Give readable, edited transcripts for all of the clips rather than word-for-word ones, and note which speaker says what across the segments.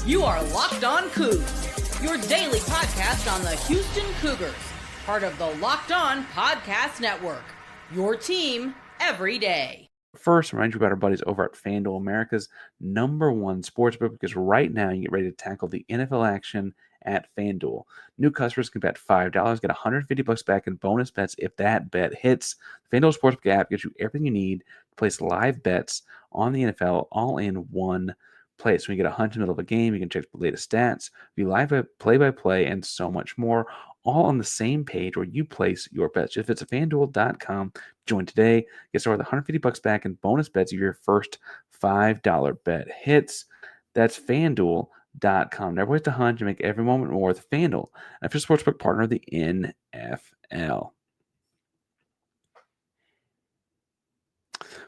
Speaker 1: You are Locked On Coogs, your daily podcast on the Houston Cougars, part of the Locked On Podcast Network, your team every day.
Speaker 2: First, remind you about our buddies over at FanDuel, America's #1 sportsbook, because right now you get ready to tackle the NFL action at FanDuel. New customers can bet $5, get $150 back in bonus bets if that bet hits. The FanDuel Sportsbook app gives you everything you need to place live bets on the NFL all in one place. When you get a hunch in the middle of a game, you can check the latest stats, view live play-by-play, and so much more, all on the same page where you place your bets. If it's a FanDuel.com, join today. Get started with $150 back in bonus bets if your first $5 bet hits. That's FanDuel.com. Never waste a hunch and make every moment more with FanDuel, an official sportsbook partner of the NFL.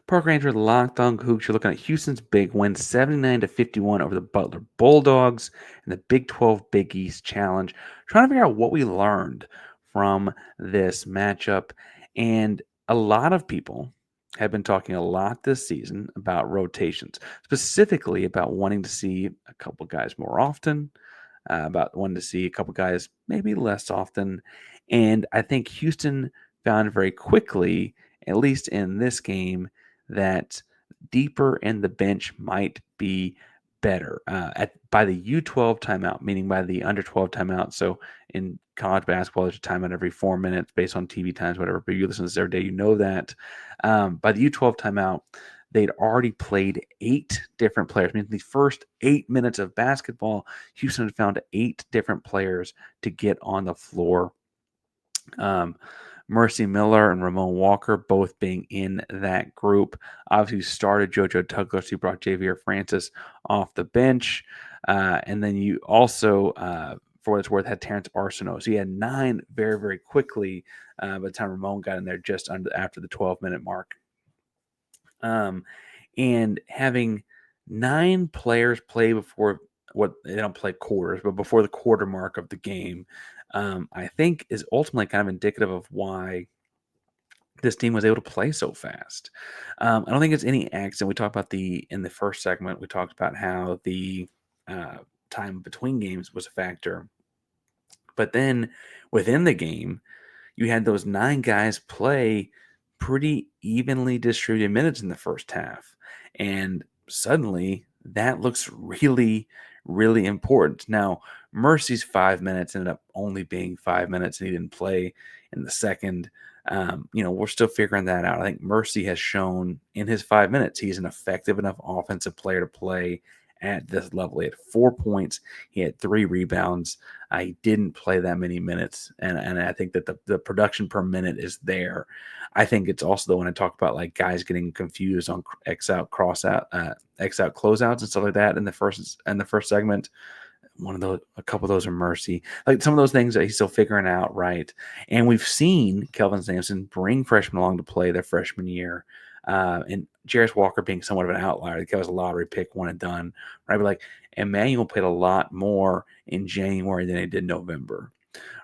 Speaker 2: Park Ranger Locked On Coogs. You're looking at Houston's big win, 79-51 over the Butler Bulldogs in the Big 12 Big East Challenge. Trying to figure out what we learned from this matchup. And a lot of people have been talking a lot this season about rotations, specifically about wanting to see a couple guys more often, about wanting to see a couple guys maybe less often. And I think Houston found very quickly, at least in this game, that deeper in the bench might be better by the U12 timeout, meaning by the under 12 timeout. So in college basketball, there's a timeout every 4 minutes based on TV times, whatever. But you listen to this every day, you know that. By the U12 timeout, they'd already played 8 different players. I mean, the first 8 minutes of basketball, Houston had found 8 different players to get on the floor. Mercy Miller and Ramon Walker both being in that group. Obviously started JoJo Douglas, who brought Javier Francis off the bench. And then you also, for what it's worth, had Terence Arsenault. So you had 9 very, very quickly by the time Ramon got in there just after the 12-minute mark. And having 9 players play before they don't play quarters, but before the quarter mark of the game, I think is ultimately kind of indicative of why this team was able to play so fast. I don't think it's any accident. We talked about in the first segment, we talked about how the time between games was a factor. But then within the game, you had those 9 guys play pretty evenly distributed minutes in the first half. And suddenly that looks really, really important. Now, Mercy's 5 minutes ended up only being 5 minutes, and he didn't play in the second. We're still figuring that out. I think Mercy has shown in his 5 minutes he's an effective enough offensive player to play at this level. He had 4 points. He had 3 rebounds. He didn't play that many minutes, and I think that the production per minute is there. I think it's also the one I talk about, like guys getting confused on X out, cross out, X out closeouts and stuff like that in the first segment. A couple of those are Mercy. Like some of those things that he's still figuring out, right? And we've seen Kelvin Sampson bring freshmen along to play their freshman year. And Jarris Walker being somewhat of an outlier. The guy was a lottery pick, one and done, right? But like Emmanuel played a lot more in January than he did November,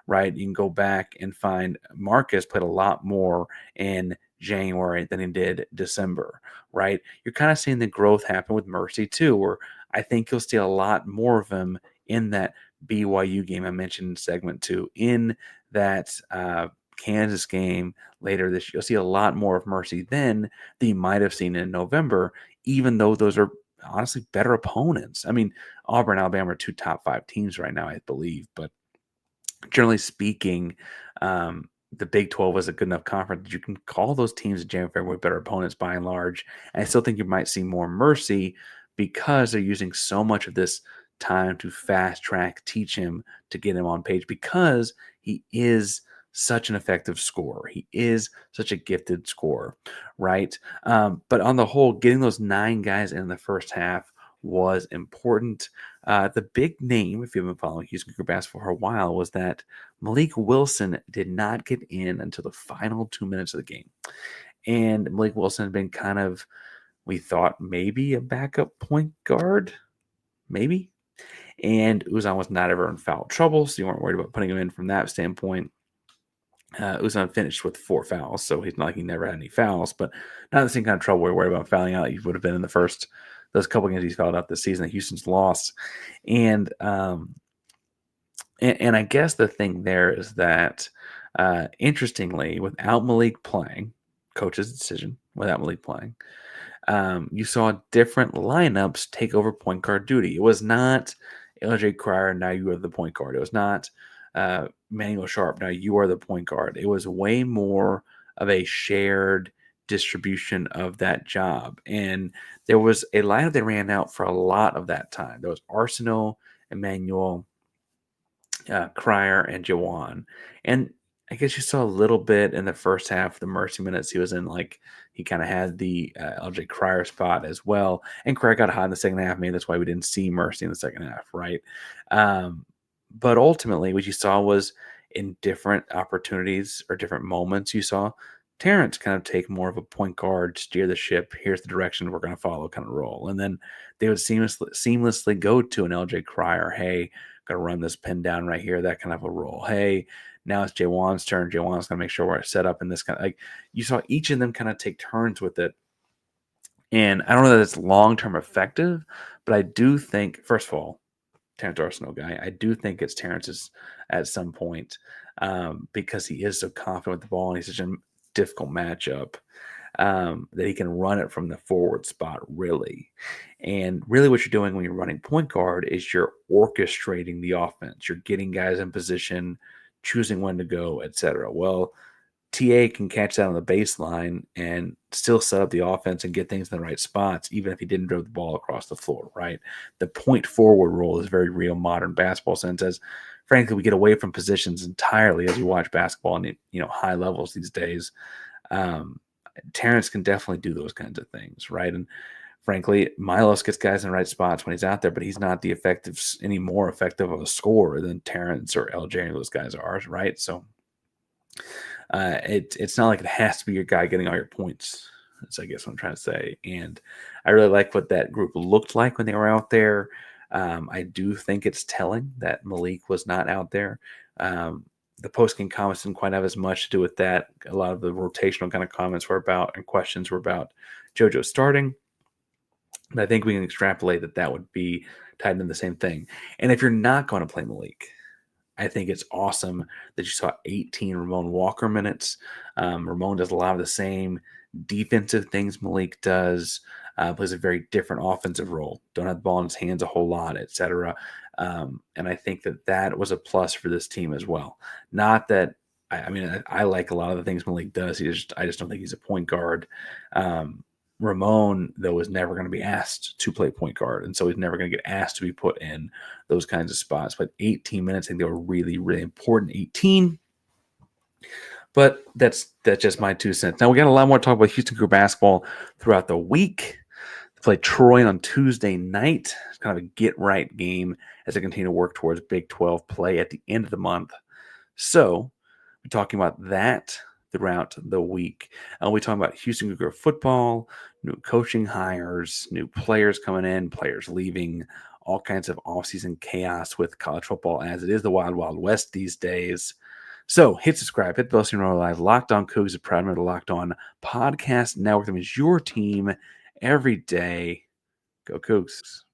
Speaker 2: right? You can go back and find Marcus played a lot more in January than he did December, right? You're kind of seeing the growth happen with Mercy too, where I think you'll see a lot more of him in that BYU game I mentioned in segment 2, in that Kansas game later this year. You'll see a lot more of Mercy then than you might have seen in November, even though those are honestly better opponents. I mean, Auburn and Alabama are 2 top 5 teams right now, I believe, but generally speaking, the Big 12 was a good enough conference that you can call those teams in January, February better opponents by and large. And I still think you might see more Mercy because they're using so much of this time to fast track, teach him to get him on page, because he is such an effective scorer. He is such a gifted scorer, right? But on the whole, getting those 9 guys in the first half was important. The big name, if you've been following Houston Cougars basketball for a while, was that Malik Wilson did not get in until the final 2 minutes of the game. And Malik Wilson had been kind of, we thought maybe a backup point guard, maybe. And Uzan was not ever in foul trouble, so you weren't worried about putting him in from that standpoint. Uzan finished with 4 fouls, so he's not like he never had any fouls, but not the same kind of trouble we're worried about fouling out he would have been in the first those couple games he's fouled out this season that Houston's lost. And I guess the thing there is that, interestingly, without Malik playing, coach's decision, without Malik playing, you saw different lineups take over point guard duty. It was not LJ Cryer, now you are the point guard. It was not Manuel Sharp, now you are the point guard. It was way more of a shared distribution of that job. And there was a lineup that ran out for a lot of that time. There was Arsenault, Emmanuel, Cryer, and Jawan. And I guess you saw a little bit in the first half, the Mercy minutes he was in, like he kind of had the LJ Cryer spot as well. And Cryer got hot in the second half. Maybe that's why we didn't see Mercy in the second half, right? But ultimately, what you saw was in different opportunities or different moments, you saw Terence kind of take more of a point guard, steer the ship. Here's the direction we're going to follow kind of role. And then they would seamlessly go to an LJ Cryer. Hey, going to run this pin down right here, that kind of a role. Hey, now it's Jawan's turn. Jawan's going to make sure we're set up in this kind of, like, you saw each of them kind of take turns with it. And I don't know that it's long-term effective, but I do think, first of all, Terence Arsenault guy, I do think it's Terence's at some point, because he is so confident with the ball and he's such a difficult matchup, that he can run it from the forward spot, really. And really what you're doing when you're running point guard is you're orchestrating the offense. You're getting guys in position, choosing when to go, etc. Well, TA can catch that on the baseline and still set up the offense and get things in the right spots, even if he didn't dribble the ball across the floor, right? The point forward role is very real modern basketball sense, as frankly, we get away from positions entirely as we watch basketball on, high levels these days. Terence can definitely do those kinds of things, right? And frankly, Milos gets guys in the right spots when he's out there, but he's not any more effective of a scorer than Terence or LJ and those guys are, right? So it's not like it has to be your guy getting all your points. That's, I guess, what I'm trying to say. And I really like what that group looked like when they were out there. I do think it's telling that Malik was not out there. The post-game comments didn't quite have as much to do with that. A lot of the rotational kind of comments were about, and questions were about, JoJo starting. But I think we can extrapolate that would be tied into the same thing. And if you're not going to play Malik, I think it's awesome that you saw 18 Ramon Walker minutes. Ramon does a lot of the same defensive things Malik does, plays a very different offensive role. Don't have the ball in his hands a whole lot, etc. And I think that was a plus for this team as well. Not that I like a lot of the things Malik does. I just don't think he's a point guard. Ramon, though, is never going to be asked to play point guard, and so he's never going to get asked to be put in those kinds of spots. But 18 minutes, I think they were really, really important. 18. But that's just my 2 cents. Now, we got a lot more to talk about Houston Cougar basketball throughout the week. They play Troy on Tuesday night. It's kind of a get-right game as they continue to work towards Big 12 play at the end of the month. So we're talking about that throughout the week. We're talking about Houston Cougar football, new coaching hires, new players coming in, players leaving, all kinds of offseason chaos with college football as it is the Wild Wild West these days. So hit subscribe, hit the bell so you know we're live. Locked On Coogs is proud member of the Locked On Podcast Network. That means your team every day. Go Coogs.